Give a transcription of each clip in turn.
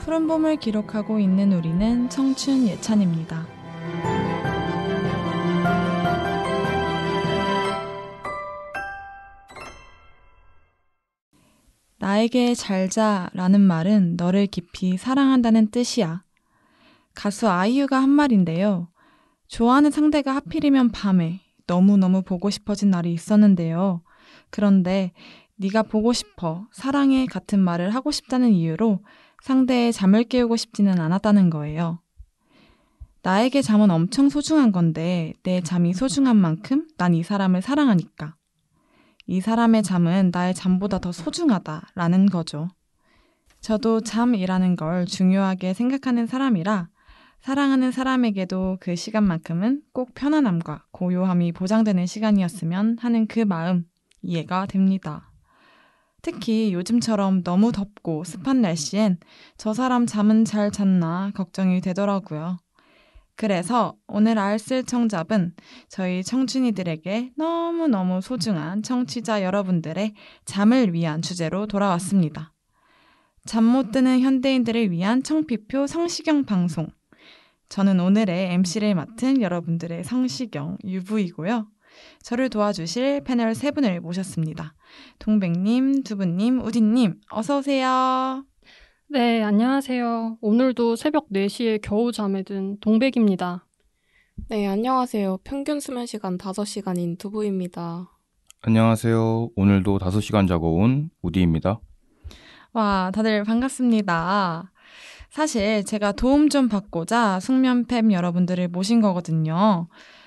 푸른 봄을 기록하고 있는 우리는 청춘 예찬입니다. 나에게 잘자라는 말은 너를 깊이 사랑한다는 뜻이야. 가수 아이유가 한 말인데요. 좋아하는 상대가 하필이면 밤에 너무너무 보고 싶어진 날이 있었는데요. 그런데 네가 보고 싶어, 사랑해 같은 말을 하고 싶다는 이유로 상대의 잠을 깨우고 싶지는 않았다는 거예요. 나에게 잠은 엄청 소중한 건데 내 잠이 소중한 만큼 난 이 사람을 사랑하니까. 이 사람의 잠은 나의 잠보다 더 소중하다라는 거죠. 저도 잠이라는 걸 중요하게 생각하는 사람이라 사랑하는 사람에게도 그 시간만큼은 꼭 편안함과 고요함이 보장되는 시간이었으면 하는 그 마음 이해가 됩니다. 특히 요즘처럼 너무 덥고 습한 날씨엔 저 사람 잠은 잘 잤나 걱정이 되더라고요. 그래서 오늘 알쓸 청잡은 저희 청춘이들에게 너무너무 소중한 청취자 여러분들의 잠을 위한 주제로 돌아왔습니다. 잠 못 드는 현대인들을 위한 청피표 성시경 방송. 저는 오늘의 MC를 맡은 여러분들의 성시경, 유부이고요. 저를 도와주실 패널 세 분을 모셨습니다. 동백님, 두부님, 우디님, 어서 오세요. 네, 안녕하세요. 오늘도 새벽 4시에 겨우 잠에 든 동백입니다. 네, 안녕하세요. 평균 수면 시간 5시간인 두부입니다. 안녕하세요. 오늘도 5시간 자고 온 우디입니다. 와, 다들 반갑습니다. 사실 제가 도움 좀 받고자 숙면팸 여러분들을 모신 거거든요.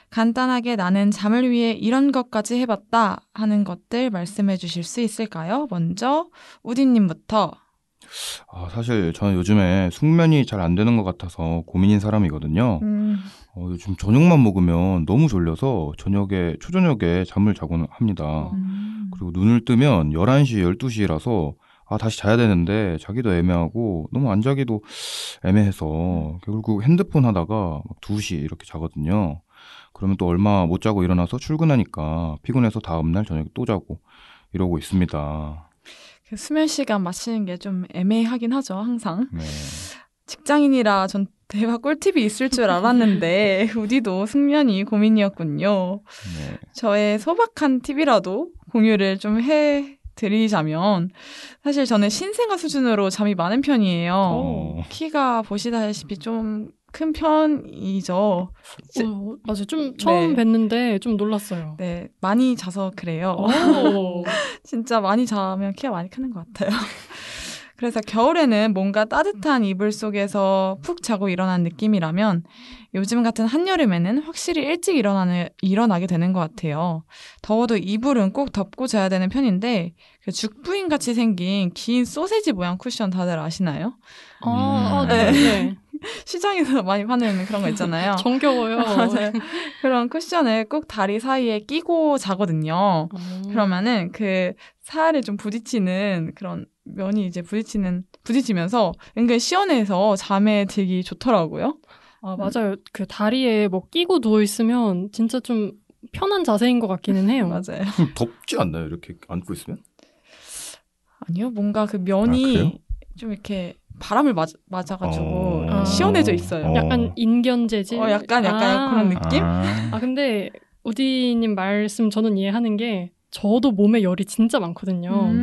간단하게 나는 잠을 위해 이런 것까지 해봤다 하는 것들 말씀해 주실 수 있을까요? 먼저 우디님부터. 사실 저는 요즘에 숙면이 잘 안 되는 것 같아서 고민인 사람이거든요. 요즘 저녁만 먹으면 너무 졸려서 초저녁에 잠을 자곤 합니다. 그리고 눈을 뜨면 11시, 12시라서 다시 자야 되는데 자기도 애매하고 너무 안 자기도 애매해서 결국 핸드폰 하다가 막 2시 이렇게 자거든요. 그러면 또 얼마 못 자고 일어나서 출근하니까 피곤해서 다음날 저녁에 또 자고 이러고 있습니다. 그 수면 시간 맞추는 게 좀 애매하긴 하죠, 항상. 네. 직장인이라 전 대화 꿀팁이 있을 줄 알았는데 우디도 숙면이 고민이었군요. 네. 저의 소박한 팁이라도 공유를 좀 해드리자면 사실 저는 신생아 수준으로 잠이 많은 편이에요. 키가 보시다시피 좀 큰 편이죠. 맞아요. 좀 처음 네. 뵀는데 좀 놀랐어요. 네, 많이 자서 그래요. 진짜 많이 자면 키가 많이 크는 것 같아요. 그래서 겨울에는 뭔가 따뜻한 이불 속에서 푹 자고 일어난 느낌이라면 요즘 같은 한여름에는 확실히 일찍 일어나게 되는 것 같아요. 더워도 이불은 꼭 덮고 자야 되는 편인데 그 죽부인 같이 생긴 긴 소세지 모양 쿠션 다들 아시나요? 네. 시장에서 많이 파는 그런 거 있잖아요. 정겨워요. 맞아요. 그런 쿠션을 꼭 다리 사이에 끼고 자거든요. 그러면은 그 살에 좀 부딪히는 그런 면이 이제 부딪히면서 은근 시원해서 잠에 들기 좋더라고요. 맞아요. 그 다리에 뭐 끼고 누워있으면 진짜 좀 편한 자세인 것 같기는 해요. 맞아요. 덥지 않나요? 이렇게 안고 있으면? 아니요. 뭔가 그 면이 좀 이렇게 바람을 맞아가지고 시원해져 있어요. 약간 인견 재질? 약간 그런 느낌? 근데 우디님 말씀 저는 이해하는 게 저도 몸에 열이 진짜 많거든요.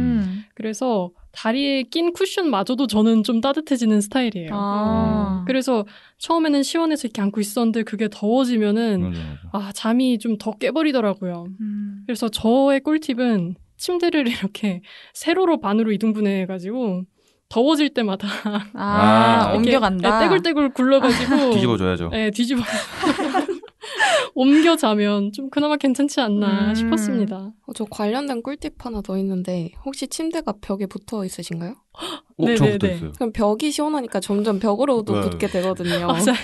그래서 다리에 낀 쿠션마저도 저는 좀 따뜻해지는 스타일이에요. 그래서 처음에는 시원해서 이렇게 안고 있었는데 그게 더워지면은 맞아. 잠이 좀 더 깨버리더라고요. 그래서 저의 꿀팁은 침대를 이렇게 세로로 반으로 이등분해가지고 더워질 때마다 옮겨간다. 떼굴떼굴 굴러가지고 뒤집어줘야죠. 네, 뒤집어 옮겨 자면 좀 그나마 괜찮지 않나 싶었습니다. 저 관련된 꿀팁 하나 더 있는데 혹시 침대가 벽에 붙어 있으신가요? 저 붙어 있어요. 그럼 벽이 시원하니까 점점 벽으로도 붙게 되거든요. 맞아요.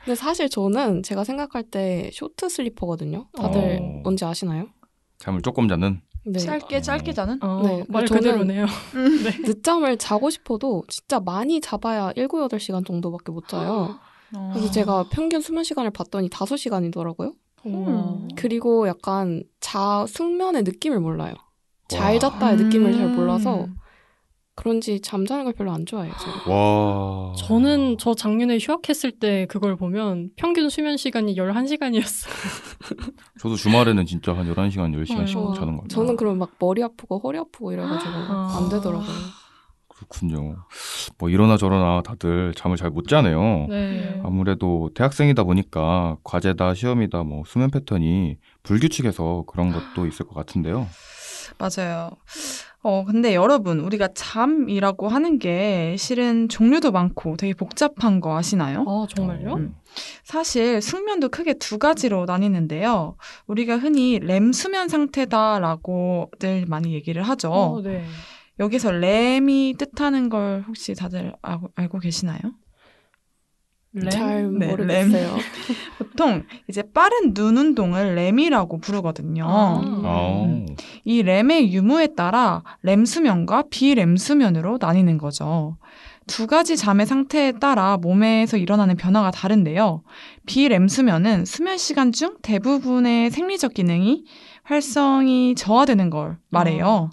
근데 사실 저는 제가 생각할 때 쇼트 슬리퍼거든요. 다들 뭔지 아시나요? 잠을 조금 자는? 네. 짧게 자는? 네. 말 그대로네요. 네. 늦잠을 자고 싶어도 진짜 많이 잡아야 7, 8시간 정도밖에 못 자요. 그래서 제가 평균 수면 시간을 봤더니 5시간이더라고요. 그리고 약간 숙면의 느낌을 몰라요. 잘 잤다의 느낌을 잘 몰라서 그런지 잠자는 걸 별로 안 좋아해요. 와. 저는 저 작년에 휴학했을 때 그걸 보면 평균 수면 시간이 11시간이었어요. 저도 주말에는 진짜 한 11시간, 10시간씩 자는 것 같아요. 저는 그럼 막 머리 아프고 허리 아프고 이래가지고 안 되더라고요. 그렇군요. 뭐 이러나 저러나 다들 잠을 잘 못 자네요. 네. 아무래도 대학생이다 보니까 과제다 시험이다 뭐 수면 패턴이 불규칙해서 그런 것도 있을 것 같은데요. 맞아요. 근데 여러분, 우리가 잠이라고 하는 게 실은 종류도 많고 되게 복잡한 거 아시나요? 정말요? 사실 숙면도 크게 두 가지로 나뉘는데요. 우리가 흔히 렘 수면 상태다라고들 많이 얘기를 하죠. 네. 여기서 렘이 뜻하는 걸 혹시 다들 알고 계시나요? 잘 모르겠어요. 보통 이제 빠른 눈 운동을 렘이라고 부르거든요. 이 렘의 유무에 따라 렘 수면과 비렘 수면으로 나뉘는 거죠. 두 가지 잠의 상태에 따라 몸에서 일어나는 변화가 다른데요. 비렘 수면은 수면 시간 중 대부분의 생리적 기능이 활성이 저하되는 걸 말해요.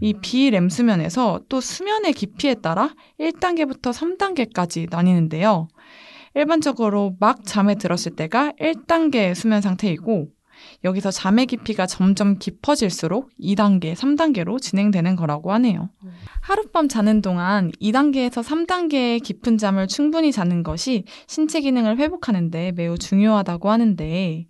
이 비렘 수면에서 또 수면의 깊이에 따라 1단계부터 3단계까지 나뉘는데요. 일반적으로 막 잠에 들었을 때가 1단계 수면 상태이고 여기서 잠의 깊이가 점점 깊어질수록 2단계, 3단계로 진행되는 거라고 하네요. 하룻밤 자는 동안 2단계에서 3단계의 깊은 잠을 충분히 자는 것이 신체 기능을 회복하는 데 매우 중요하다고 하는데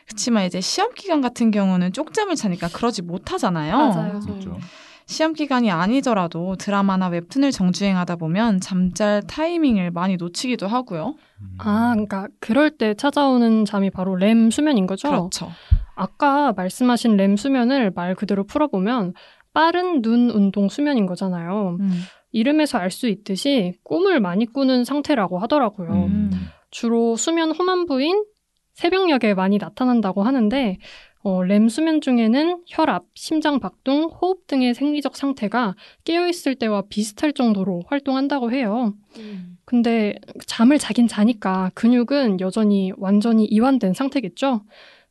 그렇지만 이제 시험 기간 같은 경우는 쪽잠을 자니까 그러지 못하잖아요. 맞아요. 그렇죠. 시험 기간이 아니더라도 드라마나 웹툰을 정주행하다 보면 잠잘 타이밍을 많이 놓치기도 하고요. 그러니까 그럴 때 찾아오는 잠이 바로 렘 수면인 거죠? 그렇죠. 아까 말씀하신 렘 수면을 말 그대로 풀어보면 빠른 눈 운동 수면인 거잖아요. 이름에서 알 수 있듯이 꿈을 많이 꾸는 상태라고 하더라고요. 주로 수면 후반부인 새벽녘에 많이 나타난다고 하는데 렘 수면 중에는 혈압, 심장 박동, 호흡 등의 생리적 상태가 깨어있을 때와 비슷할 정도로 활동한다고 해요. 근데 잠을 자긴 자니까 근육은 여전히 완전히 이완된 상태겠죠?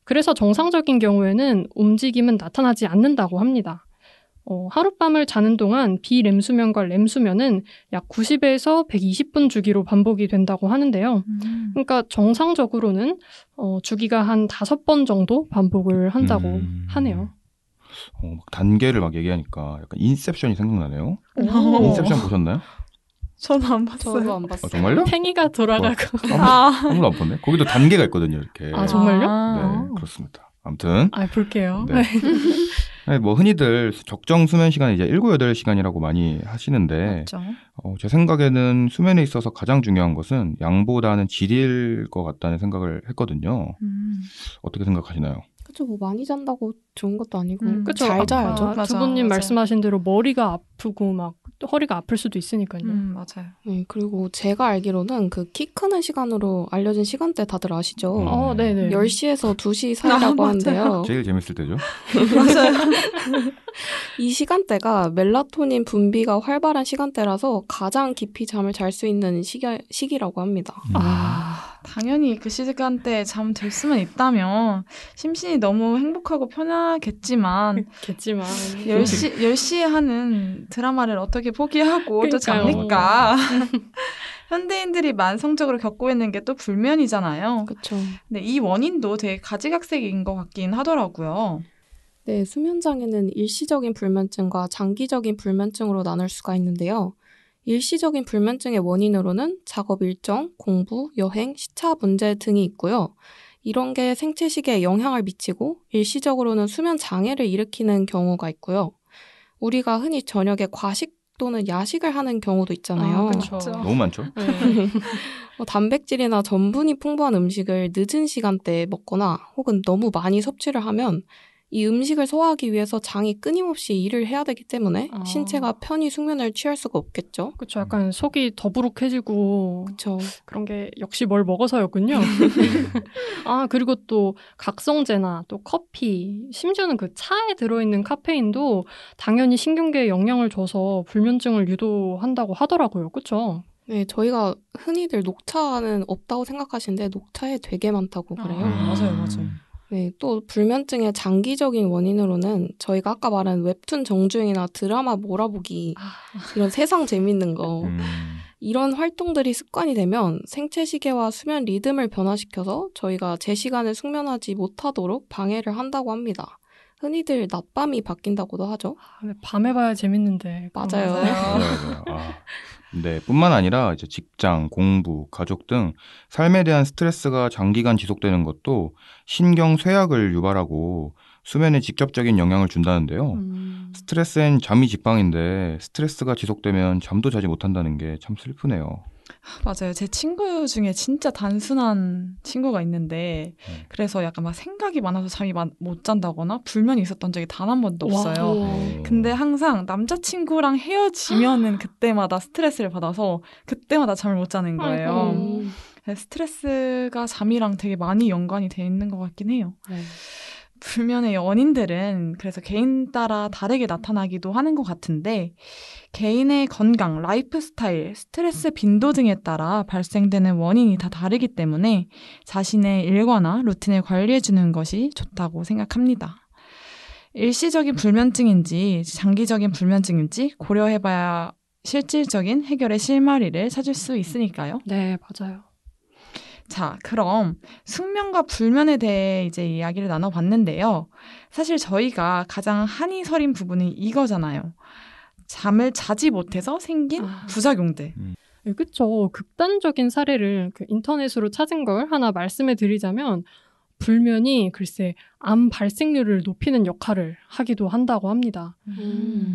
그래서 정상적인 경우에는 움직임은 나타나지 않는다고 합니다. 하룻밤을 자는 동안 비렘 수면과 렘 수면은 약 90에서 120분 주기로 반복이 된다고 하는데요. 그러니까 정상적으로는 주기가 한 5번 정도 반복을 한다고 하네요. 막 단계를 막 얘기하니까 약간 인셉션이 생각나네요. 인셉션 보셨나요? 저는 안 봤어요. 저도 안 봤어요. 정말요? 팽이가 돌아가고. 아무도 안 봤네. 거기도 단계가 있거든요. 이렇게. 정말요? 네, 그렇습니다. 아무튼. 볼게요. 네. 네, 뭐 흔히들 적정 수면 시간이 이제 7, 8시간이라고 많이 하시는데 제 생각에는 수면에 있어서 가장 중요한 것은 양보다는 질일 것 같다는 생각을 했거든요. 어떻게 생각하시나요? 그렇죠. 뭐 많이 잔다고 좋은 것도 아니고 그쵸? 잘 자야죠. 두 분님 말씀하신 대로 머리가 아프고 막 허리가 아플 수도 있으니까요. 맞아요. 네, 그리고 제가 알기로는 그 키 크는 시간으로 알려진 시간대 다들 아시죠? 네네. 10시에서 2시 사이라고 하는데요. 제일 재밌을 때죠. 맞아요. 이 시간대가 멜라토닌 분비가 활발한 시간대라서 가장 깊이 잠을 잘 수 있는 시기라고 합니다. 당연히 그 시간대에 잠 들 수만 있다면 심신이 너무 행복하고 편하겠지만 10시에 하는 드라마를 어떻게 포기하고 또 잡니까? 현대인들이 만성적으로 겪고 있는 게 또 불면이잖아요. 그렇죠. 근데 이 원인도 되게 가지각색인 것 같긴 하더라고요. 네, 수면장애는 일시적인 불면증과 장기적인 불면증으로 나눌 수가 있는데요. 일시적인 불면증의 원인으로는 작업 일정, 공부, 여행, 시차 문제 등이 있고요. 이런 게 생체 시계에 영향을 미치고 일시적으로는 수면 장애를 일으키는 경우가 있고요. 우리가 흔히 저녁에 과식 또는 야식을 하는 경우도 있잖아요. 그렇죠. 너무 많죠? 네. 단백질이나 전분이 풍부한 음식을 늦은 시간대에 먹거나 혹은 너무 많이 섭취를 하면 이 음식을 소화하기 위해서 장이 끊임없이 일을 해야 되기 때문에 신체가 편히 숙면을 취할 수가 없겠죠. 그렇죠. 약간 속이 더부룩해지고 그렇죠. 그런 게 역시 뭘 먹어서였군요. 그리고 또 각성제나 또 커피, 심지어는 그 차에 들어있는 카페인도 당연히 신경계에 영향을 줘서 불면증을 유도한다고 하더라고요. 그렇죠? 네, 저희가 흔히들 녹차는 없다고 생각하시는데 녹차에 되게 많다고 그래요. 맞아요. 네, 또 불면증의 장기적인 원인으로는 저희가 아까 말한 웹툰 정주행이나 드라마 몰아보기 이런 세상 재밌는 거 이런 활동들이 습관이 되면 생체 시계와 수면 리듬을 변화시켜서 저희가 제 시간에 숙면하지 못하도록 방해를 한다고 합니다. 흔히들 낮밤이 바뀐다고도 하죠. 밤에 봐야 재밌는데. 맞아요. 네, 뿐만 아니라 이제 직장, 공부, 가족 등 삶에 대한 스트레스가 장기간 지속되는 것도 신경 쇠약을 유발하고 수면에 직접적인 영향을 준다는데요. 스트레스엔 잠이 직방인데 스트레스가 지속되면 잠도 자지 못한다는 게 참 슬프네요. 맞아요. 제 친구 중에 진짜 단순한 친구가 있는데 그래서 약간 막 생각이 많아서 잠이 못 잔다거나 불면이 있었던 적이 단 한 번도 없어요. 근데 항상 남자친구랑 헤어지면은 그때마다 스트레스를 받아서 그때마다 잠을 못 자는 거예요. 스트레스가 잠이랑 되게 많이 연관이 돼 있는 것 같긴 해요. 불면의 원인들은 그래서 개인 따라 다르게 나타나기도 하는 것 같은데 개인의 건강, 라이프 스타일, 스트레스 빈도 등에 따라 발생되는 원인이 다 다르기 때문에 자신의 일과나 루틴을 관리해주는 것이 좋다고 생각합니다. 일시적인 불면증인지 장기적인 불면증인지 고려해봐야 실질적인 해결의 실마리를 찾을 수 있으니까요. 네, 맞아요. 자, 그럼 숙면과 불면에 대해 이제 이야기를 나눠봤는데요. 사실 저희가 가장 한이 서린 부분이 이거잖아요. 잠을 자지 못해서 생긴 부작용들. 그렇죠. 극단적인 사례를 인터넷으로 찾은 걸 하나 말씀해 드리자면 불면이 글쎄 암 발생률을 높이는 역할을 하기도 한다고 합니다.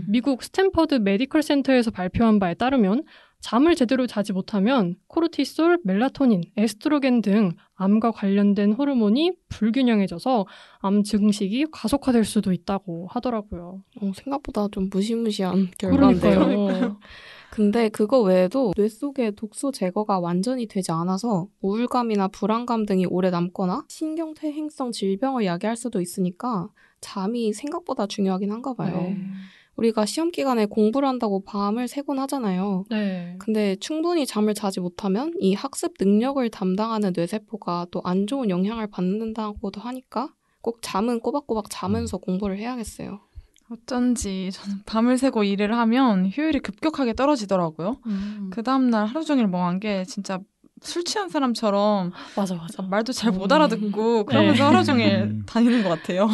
미국 스탠퍼드 메디컬 센터에서 발표한 바에 따르면 잠을 제대로 자지 못하면 코르티솔, 멜라토닌, 에스트로겐 등 암과 관련된 호르몬이 불균형해져서 암 증식이 가속화될 수도 있다고 하더라고요. 생각보다 좀 무시무시한 결과인데요. 근데 그거 외에도 뇌 속의 독소 제거가 완전히 되지 않아서 우울감이나 불안감 등이 오래 남거나 신경퇴행성 질병을 야기할 수도 있으니까 잠이 생각보다 중요하긴 한가 봐요. 네. 우리가 시험 기간에 공부를 한다고 밤을 새곤 하잖아요. 네. 근데 충분히 잠을 자지 못하면 이 학습 능력을 담당하는 뇌세포가 또 안 좋은 영향을 받는다고도 하니까 꼭 잠은 꼬박꼬박 자면서 공부를 해야겠어요. 어쩐지 저는 밤을 새고 일을 하면 효율이 급격하게 떨어지더라고요. 그 다음날 하루 종일 멍한 게 진짜 술 취한 사람처럼 맞아. 말도 잘 못 알아듣고 그러면서 하루 종일 다니는 것 같아요.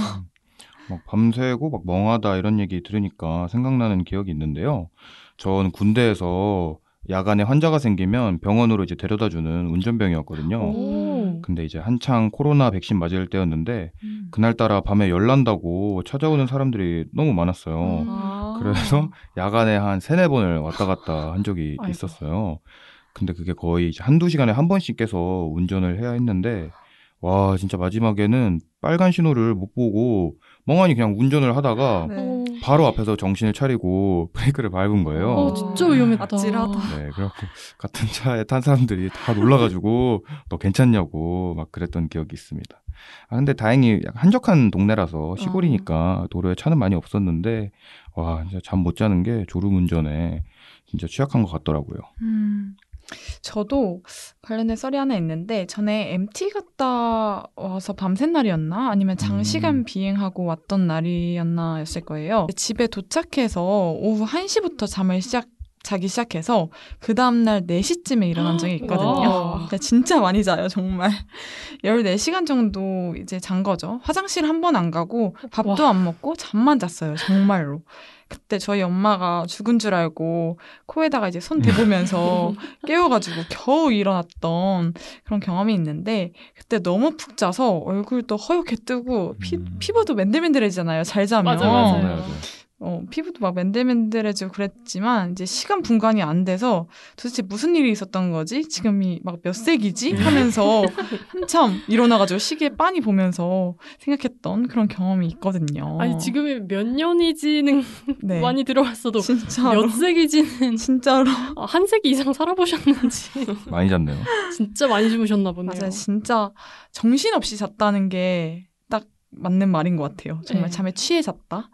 막 밤새고 막 멍하다 이런 얘기 들으니까 생각나는 기억이 있는데요. 전 군대에서 야간에 환자가 생기면 병원으로 이제 데려다주는 운전병이었거든요. 근데 이제 한창 코로나 백신 맞을 때였는데 그날따라 밤에 열난다고 찾아오는 사람들이 너무 많았어요. 그래서 야간에 한 3-4번을 왔다 갔다 한 적이 있었어요. 근데 그게 거의 이제 한두 시간에 한 번씩 깨서 운전을 해야 했는데 와 진짜 마지막에는 빨간 신호를 못 보고 멍하니 그냥 운전을 하다가 바로 앞에서 정신을 차리고 브레이크를 밟은 거예요. 진짜 위험했다. 아찔하다. 네, 그래갖고 같은 차에 탄 사람들이 다 놀라가지고 너 괜찮냐고 막 그랬던 기억이 있습니다. 근데 다행히 한적한 동네라서 시골이니까 도로에 차는 많이 없었는데 와 진짜 잠 못 자는 게 졸음운전에 진짜 취약한 것 같더라고요. 저도 관련된 썰이 하나 있는데 전에 MT 갔다 와서 밤샌 날이었나 아니면 장시간 비행하고 왔던 날이었나 였을 거예요. 집에 도착해서 오후 1시부터 잠을 자기 시작해서 그 다음날 4시쯤에 일어난 적이 있거든요. 진짜 많이 자요, 정말. 14시간 정도 이제 잔 거죠. 화장실 한 번 안 가고 밥도 안 먹고 잠만 잤어요, 정말로. 그때 저희 엄마가 죽은 줄 알고 코에다가 이제 손 대보면서 깨워가지고 겨우 일어났던 그런 경험이 있는데 그때 너무 푹 자서 얼굴도 허옇게 뜨고 피부도 맨들맨들해지잖아요, 잘 자면. 맞아요. 피부도 막 맨들맨들해지고 그랬지만 이제 시간 분간이 안 돼서 도대체 무슨 일이 있었던 거지? 지금이 막 몇 세기지? 하면서 한참 일어나가지고 시계에 빤히 보면서 생각했던 그런 경험이 있거든요. 아니 지금이 몇 년이지는 네. 많이 들어왔어도 진짜로. 몇 세기지는 진짜로 한 세기 이상 살아보셨는지 많이 잤네요. 진짜 많이 주무셨나 보네요. 맞아요. 진짜 정신없이 잤다는 게 딱 맞는 말인 것 같아요. 정말 잠에 취해 잤다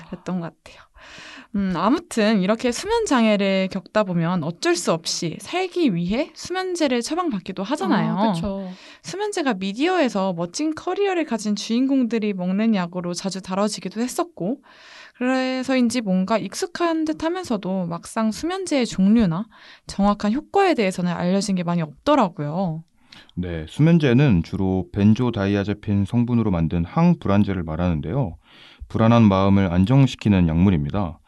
그랬던 것 같아요. 아무튼 이렇게 수면 장애를 겪다 보면 어쩔 수 없이 살기 위해 수면제를 처방받기도 하잖아요. 그렇죠. 수면제가 미디어에서 멋진 커리어를 가진 주인공들이 먹는 약으로 자주 다뤄지기도 했었고, 그래서인지 뭔가 익숙한 듯 하면서도 막상 수면제의 종류나 정확한 효과에 대해서는 알려진 게 많이 없더라고요. 네, 수면제는 주로 벤조다이아제핀 성분으로 만든 항불안제를 말하는데요. 불안한 마음을 안정시키는 약물입니다.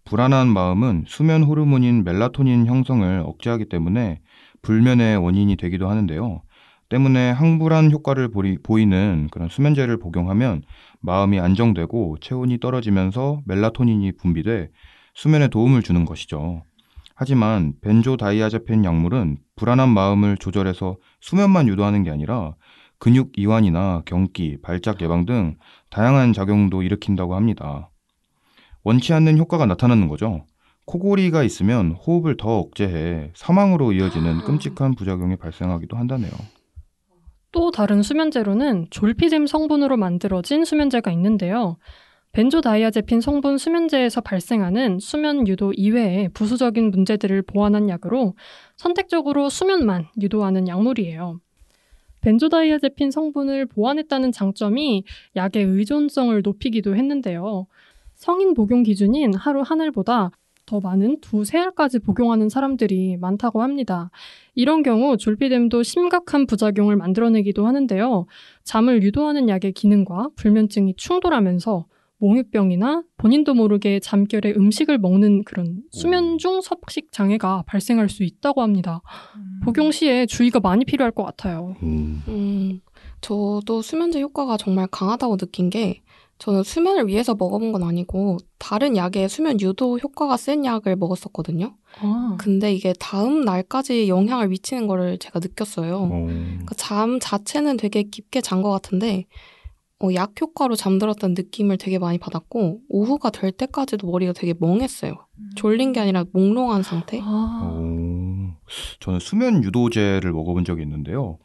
불안한 마음은 수면 호르몬인 멜라토닌 형성을 억제하기 때문에 불면의 원인이 되기도 하는데요. 때문에 항불안 효과를 보이는 그런 수면제를 복용하면 마음이 안정되고 체온이 떨어지면서 멜라토닌이 분비돼 수면에 도움을 주는 것이죠. 하지만 벤조다이아제핀 약물은 불안한 마음을 조절해서 수면만 유도하는 게 아니라 근육 이완이나 경기, 발작 예방 등 다양한 작용도 일으킨다고 합니다. 원치 않는 효과가 나타나는 거죠. 코골이가 있으면 호흡을 더 억제해 사망으로 이어지는 끔찍한 부작용이 발생하기도 한다네요. 또 다른 수면제로는 졸피뎀 성분으로 만들어진 수면제가 있는데요. 벤조다이아제핀 성분 수면제에서 발생하는 수면 유도 이외의 부수적인 문제들을 보완한 약으로 선택적으로 수면만 유도하는 약물이에요. 벤조다이아제핀 성분을 보완했다는 장점이 약의 의존성을 높이기도 했는데요. 성인 복용 기준인 하루 한 알보다 더 많은 2-3알까지 복용하는 사람들이 많다고 합니다. 이런 경우 졸피뎀도 심각한 부작용을 만들어내기도 하는데요. 잠을 유도하는 약의 기능과 불면증이 충돌하면서 몽유병이나 본인도 모르게 잠결에 음식을 먹는 그런 수면 중 섭식 장애가 발생할 수 있다고 합니다. 복용 시에 주의가 많이 필요할 것 같아요. 저도 수면제 효과가 정말 강하다고 느낀 게 저는 수면을 위해서 먹어본 건 아니고 다른 약에 수면 유도 효과가 센 약을 먹었었거든요. 근데 이게 다음 날까지 영향을 미치는 거를 제가 느꼈어요. 그러니까 잠 자체는 되게 깊게 잔 것 같은데 약 효과로 잠들었다는 느낌을 되게 많이 받았고 오후가 될 때까지도 머리가 되게 멍했어요. 졸린 게 아니라 몽롱한 상태. 저는 수면 유도제를 먹어본 적이 있는데요.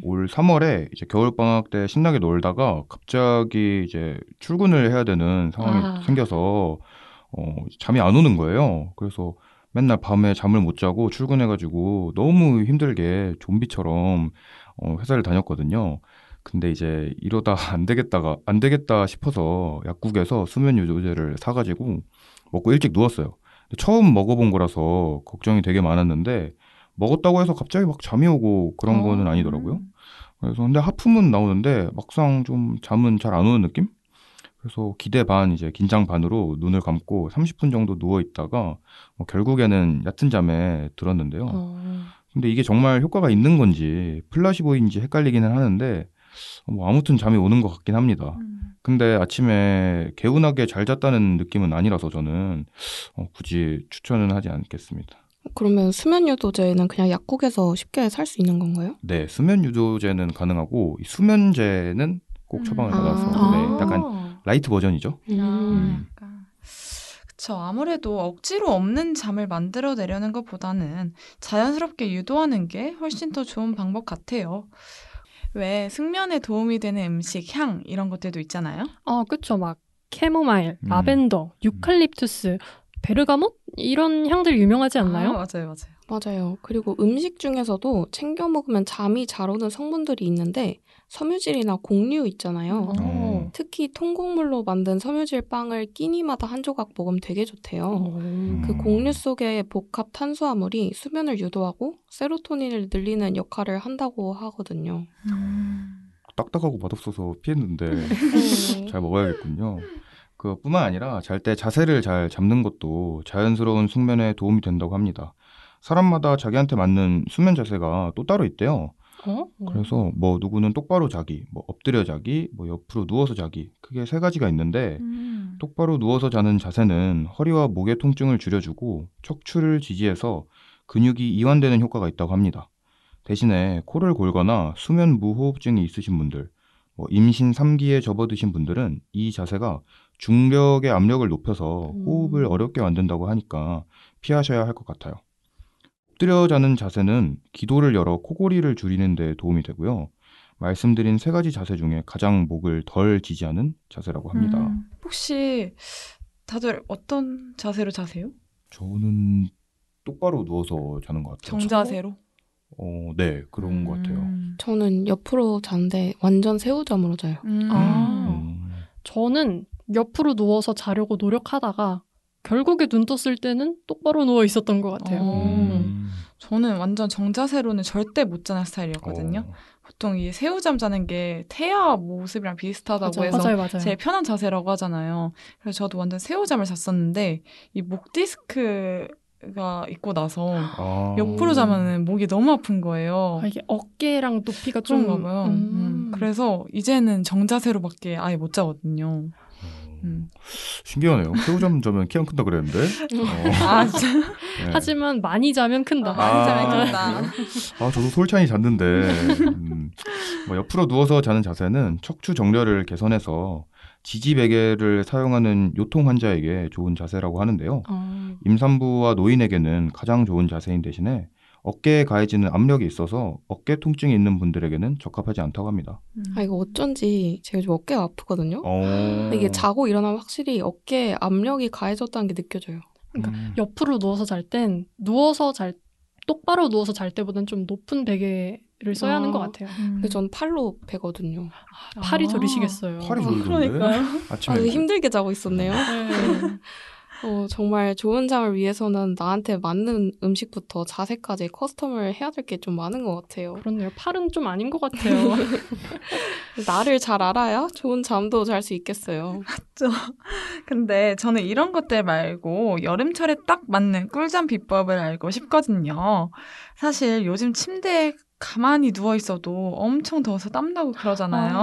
올 3월에 이제 겨울방학 때 신나게 놀다가 갑자기 이제 출근을 해야 되는 상황이 생겨서 잠이 안 오는 거예요. 그래서 맨날 밤에 잠을 못 자고 출근해가지고 너무 힘들게 좀비처럼 회사를 다녔거든요. 근데 이제 이러다 안 되겠다 싶어서 약국에서 수면 유도제를 사가지고 먹고 일찍 누웠어요. 처음 먹어본 거라서 걱정이 되게 많았는데 먹었다고 해서 갑자기 막 잠이 오고 그런 거는 아니더라고요. 그래서 근데 하품은 나오는데 막상 좀 잠은 잘 안 오는 느낌? 그래서 기대 반 이제 긴장 반으로 눈을 감고 30분 정도 누워 있다가 결국에는 얕은 잠에 들었는데요. 근데 이게 정말 효과가 있는 건지 플라시보인지 헷갈리기는 하는데 아무튼 잠이 오는 것 같긴 합니다. 근데 아침에 개운하게 잘 잤다는 느낌은 아니라서 저는 굳이 추천은 하지 않겠습니다. 그러면 수면 유도제는 그냥 약국에서 쉽게 살 수 있는 건가요? 네, 수면 유도제는 가능하고 수면제는 꼭 처방을 받아서 네, 약간 라이트 버전이죠. 그쵸. 아무래도 억지로 없는 잠을 만들어내려는 것보다는 자연스럽게 유도하는 게 훨씬 더 좋은 방법 같아요. 왜 숙면에 도움이 되는 음식, 향 이런 것들도 있잖아요. 그쵸. 막 캐모마일, 라벤더, 유칼립투스, 베르가못 이런 향들 유명하지 않나요? 맞아요. 그리고 음식 중에서도 챙겨 먹으면 잠이 잘 오는 성분들이 있는데 섬유질이나 곡류 있잖아요. 특히 통곡물로 만든 섬유질 빵을 끼니마다 한 조각 먹으면 되게 좋대요. 그 곡류 속의 복합 탄수화물이 수면을 유도하고 세로토닌을 늘리는 역할을 한다고 하거든요. 딱딱하고 맛없어서 피했는데 잘 먹어야겠군요. 그뿐만 아니라 잘 때 자세를 잘 잡는 것도 자연스러운 숙면에 도움이 된다고 합니다. 사람마다 자기한테 맞는 수면 자세가 또 따로 있대요. 그래서 누구는 똑바로 자기, 엎드려 자기, 옆으로 누워서 자기, 크게 3가지가 있는데 똑바로 누워서 자는 자세는 허리와 목의 통증을 줄여주고 척추를 지지해서 근육이 이완되는 효과가 있다고 합니다. 대신에 코를 골거나 수면 무호흡증이 있으신 분들, 임신 3기에 접어드신 분들은 이 자세가 중력의 압력을 높여서 호흡을 어렵게 만든다고 하니까 피하셔야 할 것 같아요. 엎드려 자는 자세는 기도를 열어 코골이를 줄이는 데 도움이 되고요. 말씀드린 3가지 자세 중에 가장 목을 덜 지지하는 자세라고 합니다. 혹시 다들 어떤 자세로 자세요? 저는 똑바로 누워서 자는 것 같아요. 정자세로? 네, 그런 것 같아요. 저는 옆으로 자는데 완전 새우잠으로 자요. 저는 옆으로 누워서 자려고 노력하다가 결국에 눈 떴을 때는 똑바로 누워 있었던 것 같아요. 저는 완전 정자세로는 절대 못 자는 스타일이었거든요. 보통 이 새우잠 자는 게 태아 모습이랑 비슷하다고 해서 맞아요. 제일 편한 자세라고 하잖아요. 그래서 저도 완전 새우잠을 잤었는데 이 목 디스크가 있고 나서 옆으로 자면은 목이 너무 아픈 거예요. 이게 어깨랑 높이가 좀 그런가 봐요. 그래서 이제는 정자세로밖에 아예 못 자거든요. 신기하네요. 새우잠 자면 키 안 큰다 그랬는데. 아, 진짜? 네. 하지만 많이 자면 큰다. 많이 자면 큰다. 저도 솔찬히 잤는데 옆으로 누워서 자는 자세는 척추 정렬을 개선해서 지지 베개를 사용하는 요통 환자에게 좋은 자세라고 하는데요. 임산부와 노인에게는 가장 좋은 자세인 대신에 어깨에 가해지는 압력이 있어서 어깨 통증이 있는 분들에게는 적합하지 않다고 합니다. 이거 어쩐지 제가 요즘 어깨가 아프거든요. 근데 이게 자고 일어나면 확실히 어깨에 압력이 가해졌다는 게 느껴져요. 그러니까 옆으로 누워서 잘 땐 똑바로 누워서 잘 때보다는 좀 높은 베개를 써야 하는 것 같아요. 근데 전 팔로 베거든요. 팔이 저리시겠어요. 팔이 저리던데? 그러니까요. 아침에 힘들게 자고 있었네요. 정말 좋은 잠을 위해서는 나한테 맞는 음식부터 자세까지 커스텀을 해야 될 게 좀 많은 것 같아요. 그렇네요. 팔은 좀 아닌 것 같아요. 나를 잘 알아야 좋은 잠도 잘 수 있겠어요. 맞죠. 근데 저는 이런 것들 말고 여름철에 딱 맞는 꿀잠 비법을 알고 싶거든요. 사실 요즘 침대에 가만히 누워있어도 엄청 더워서 땀나고 그러잖아요.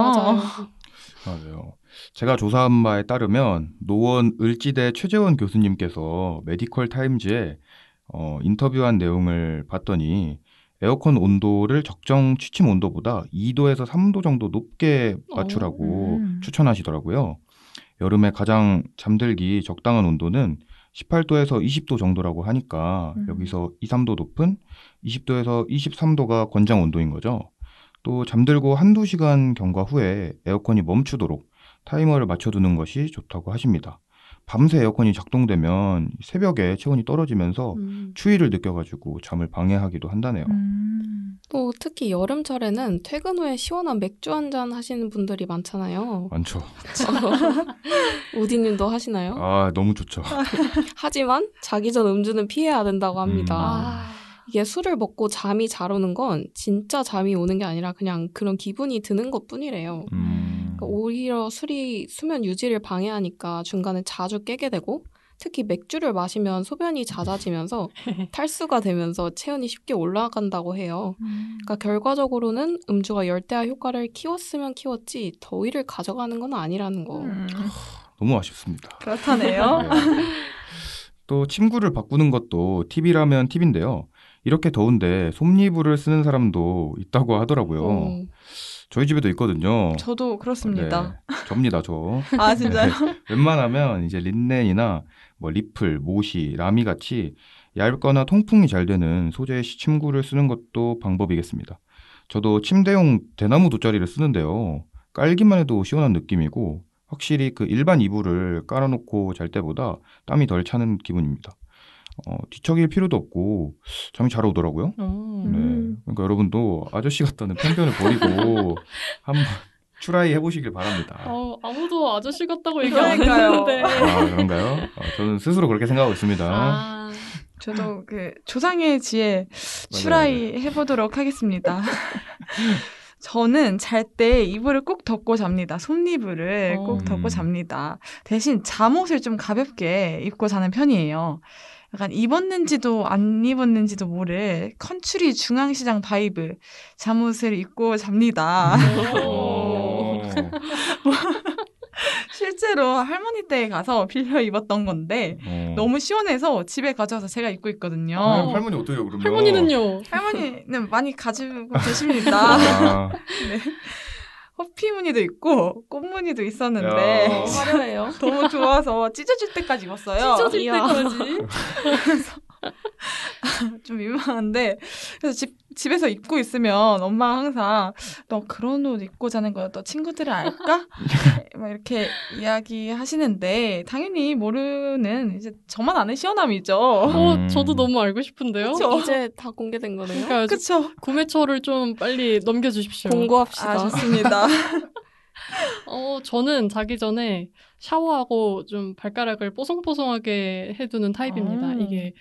맞아요. 제가 조사한 바에 따르면 노원 을지대 최재원 교수님께서 메디컬 타임즈에 인터뷰한 내용을 봤더니 에어컨 온도를 적정 취침 온도보다 2도에서 3도 정도 높게 맞추라고 추천하시더라고요. 여름에 가장 잠들기 적당한 온도는 18도에서 20도 정도라고 하니까 여기서 2, 3도 높은 20도에서 23도가 권장 온도인 거죠. 또 잠들고 한두 시간 경과 후에 에어컨이 멈추도록 타이머를 맞춰두는 것이 좋다고 하십니다. 밤새 에어컨이 작동되면 새벽에 체온이 떨어지면서 추위를 느껴가지고 잠을 방해하기도 한다네요. 또 특히 여름철에는 퇴근 후에 시원한 맥주 한잔 하시는 분들이 많잖아요. 많죠. 우디님도 하시나요? 너무 좋죠. 하지만 자기 전 음주는 피해야 된다고 합니다. 이게 술을 먹고 잠이 잘 오는 건 진짜 잠이 오는 게 아니라 그냥 그런 기분이 드는 것뿐이래요. 그러니까 오히려 술이 수면 유지를 방해하니까 중간에 자주 깨게 되고 특히 맥주를 마시면 소변이 잦아지면서 탈수가 되면서 체온이 쉽게 올라간다고 해요. 그러니까 결과적으로는 음주가 열대야 효과를 키웠으면 키웠지 더위를 가져가는 건 아니라는 거. 너무 아쉽습니다. 그렇다네요. 네. 또 침구를 바꾸는 것도 팁이라면 팁인데요. 이렇게 더운데 솜니부를 쓰는 사람도 있다고 하더라고요. 저희 집에도 있거든요. 저도 그렇습니다. 네, 접니다, 저. 아, 진짜요? 네, 웬만하면 이제 린넨이나 리플, 모시, 라미 같이 얇거나 통풍이 잘 되는 소재의 침구를 쓰는 것도 방법이겠습니다. 저도 침대용 대나무 돗자리를 쓰는데요. 깔기만 해도 시원한 느낌이고 확실히 그 일반 이불을 깔아놓고 잘 때보다 땀이 덜 차는 기분입니다. 뒤척일 필요도 없고 잠이 잘 오더라고요. 네. 그러니까 여러분도 아저씨 같다는 편견을 버리고 한번 트라이 해보시길 바랍니다. 아무도 아저씨 같다고 얘기 안 그러니까요. 했는데. 그런가요? 저는 스스로 그렇게 생각하고 있습니다. 저도 그 조상의 지혜 트라이 해보도록 하겠습니다. 저는 잘 때 이불을 꼭 덮고 잡니다. 솜니부를 꼭 덮고 잡니다. 대신 잠옷을 좀 가볍게 입고 자는 편이에요. 약간 입었는지도 안 입었는지도 모를 컨츄리 중앙시장 바이브 잠옷을 입고 잡니다. 실제로 할머니 댁에 가서 빌려 입었던 건데 너무 시원해서 집에 가져와서 제가 입고 있거든요. 할머니 어때요 그러면? 할머니는요? 할머니는 많이 가지고 계십니다. 네. 호피 무늬도 있고 꽃 무늬도 있었는데 화려해요. 너무 좋아서 찢어질 때까지 입었어요. 찢어질 때까지? 그래서 좀 민망. 하는데 그래서 집에서 입고 있으면 엄마가 항상 너 그런 옷 입고 자는 거 너 친구들이 알까? 막 이렇게 이야기하시는데 당연히 모르는 이제 저만 아는 시원함이죠. 저도 너무 알고 싶은데요. 그쵸? 이제 다 공개된 거네요. 그러니까 그렇죠. 구매처를 좀 빨리 넘겨주십시오. 공고합시다. 좋습니다. 저는 자기 전에 샤워하고 좀 발가락을 뽀송뽀송하게 해두는 타입입니다. 이게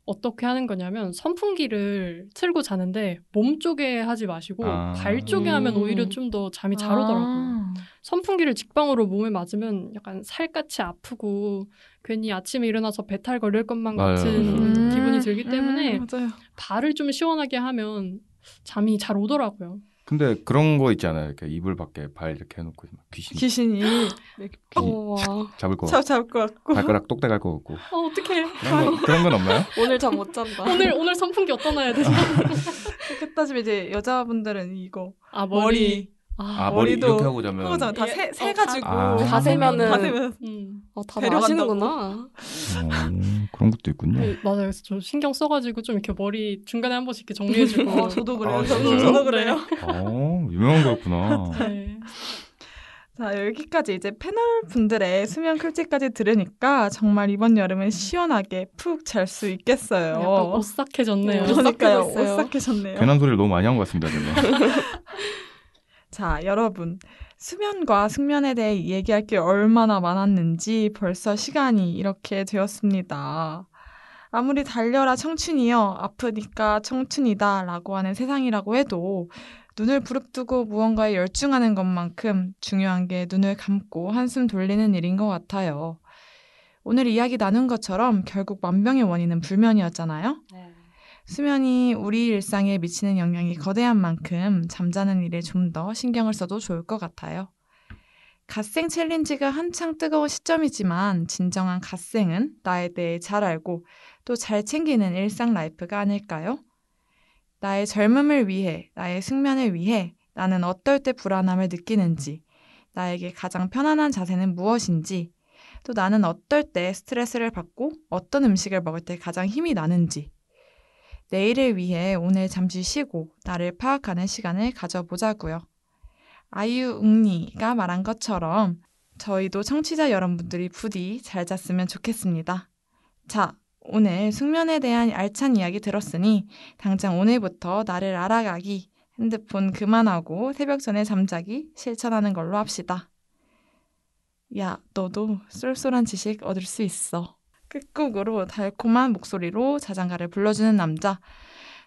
어떻게 하는 거냐면 선풍기를 틀고 자는데 몸 쪽에 하지 마시고 발 쪽에 하면 오히려 좀 더 잠이 잘 오더라고요. 선풍기를 직방으로 몸에 맞으면 약간 살갗이 아프고 괜히 아침에 일어나서 배탈 걸릴 것만 같은 기분이 들기 때문에 맞아요. 발을 좀 시원하게 하면 잠이 잘 오더라고요. 근데 그런 거 있잖아요. 이렇게 이불 밖에 발 이렇게 해놓고 귀신이 잡을 거 잡을 것 같고 발가락 똑대 갈 것 같고 어떡해. 그런 건 없나요? 오늘 잠 못 잔다. 오늘 선풍기 어디다 놔야 되지? 그렇게 따지면 이제 여자분들은 이거 머리. 머리 이렇게 하고 자면 다 세가지고 다 세면은 다들 다 하시는구나. 그런 것도 있군요. 맞아요. 그래서 저 신경 써가지고 좀 이렇게 머리 중간에 한 번씩 이렇게 정리해주고. 저도 그래요. 진짜요? 저도 그래요. 유명한 거였구나. 네. 자, 여기까지 이제 패널 분들의 수면 꿀팁까지 들으니까 정말 이번 여름은 시원하게 푹 잘 수 있겠어요. 약간 오싹해졌네요. 그러니까요. 오싹해졌네요. 괜한 소리를 너무 많이 한 것 같습니다. 제가. 자, 여러분. 수면과 숙면에 대해 얘기할 게 얼마나 많았는지 벌써 시간이 이렇게 되었습니다. 아무리 달려라 청춘이여 아프니까 청춘이다 라고 하는 세상이라고 해도 눈을 부릅뜨고 무언가에 열중하는 것만큼 중요한 게 눈을 감고 한숨 돌리는 일인 것 같아요. 오늘 이야기 나눈 것처럼 결국 만병의 원인은 불면이었잖아요. 네. 수면이 우리 일상에 미치는 영향이 거대한 만큼 잠자는 일에 좀 더 신경을 써도 좋을 것 같아요. 갓생 챌린지가 한창 뜨거운 시점이지만 진정한 갓생은 나에 대해 잘 알고 또 잘 챙기는 일상 라이프가 아닐까요? 나의 젊음을 위해, 나의 숙면을 위해 나는 어떨 때 불안함을 느끼는지, 나에게 가장 편안한 자세는 무엇인지, 또 나는 어떨 때 스트레스를 받고 어떤 음식을 먹을 때 가장 힘이 나는지, 내일을 위해 오늘 잠시 쉬고 나를 파악하는 시간을 가져보자고요. 아이유 웅리가 말한 것처럼 저희도 청취자 여러분들이 부디 잘 잤으면 좋겠습니다. 자, 오늘 숙면에 대한 알찬 이야기 들었으니 당장 오늘부터 나를 알아가기, 핸드폰 그만하고 새벽 전에 잠자기 실천하는 걸로 합시다. 야, 너도 쏠쏠한 지식 얻을 수 있어. 끝곡으로 달콤한 목소리로 자장가를 불러주는 남자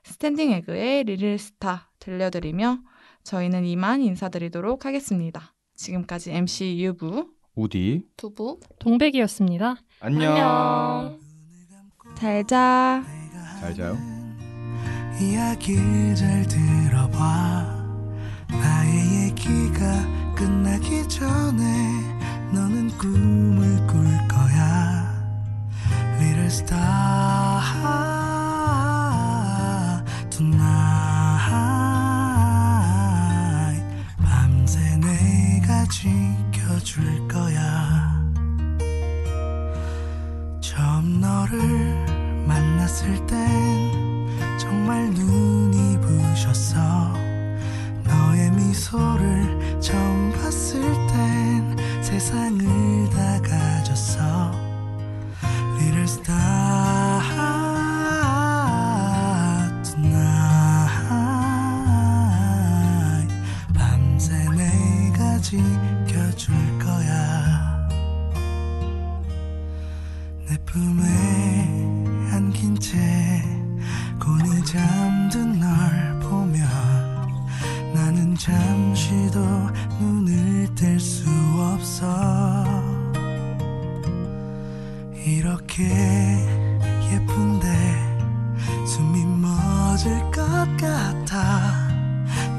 스탠딩 에그의 리릴 스타 들려드리며 저희는 이만 인사드리도록 하겠습니다. 지금까지 MC 유부, 우디, 두부, 동백이었습니다. 안녕. 잘 자. 잘 자요. 이야기를 잘 들어봐. 나의 얘기가 끝나기 전에 너는 꿈을 꿀 거야. Little star tonight. 밤새 내가 지켜줄 거야. 처음 너를 만났을 땐 정말 눈이 부셨어. 너의 미소를 처음 봤을 땐 세상을 다 가졌어. Little star tonight. 밤새 내가 지켜줄 거야. 내 품에 안긴 채 곤히 잠든 널 보면 나는 잠시도 눈을 뗄 수 없어. 이렇게 예쁜데 숨이 멎을 것 같아.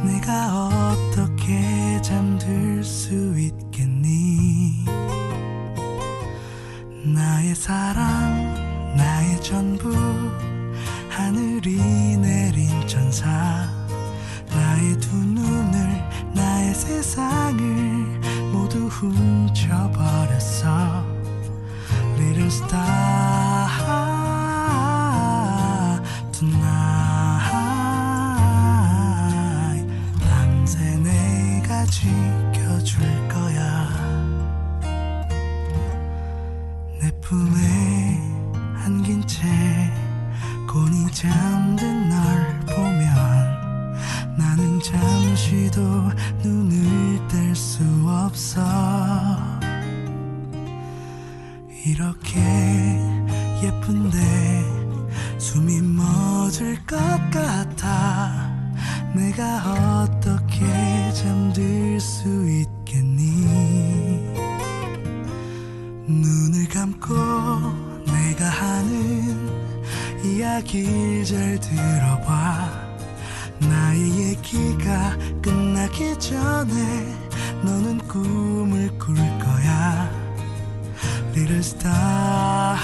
내가 어떻게 잠들 수 있겠니. 나의 사랑 나의 전부 하늘이 내린 천사. 나의 두 눈을 나의 세상을 모두 훔쳐버렸어. Little star tonight. 이제 곤히 잠든 널 보면 나는 잠시도 눈을 뗄 수 없어. 이렇게 예쁜데 숨이 멎을 것 같아. 내가 어떻게 잠들 수 있겠니? 눈을 감고 내가 하는 이야기를 잘 들어봐. 나의 얘기가 끝나기 전에 너는 꿈을 꿀 거야. Little star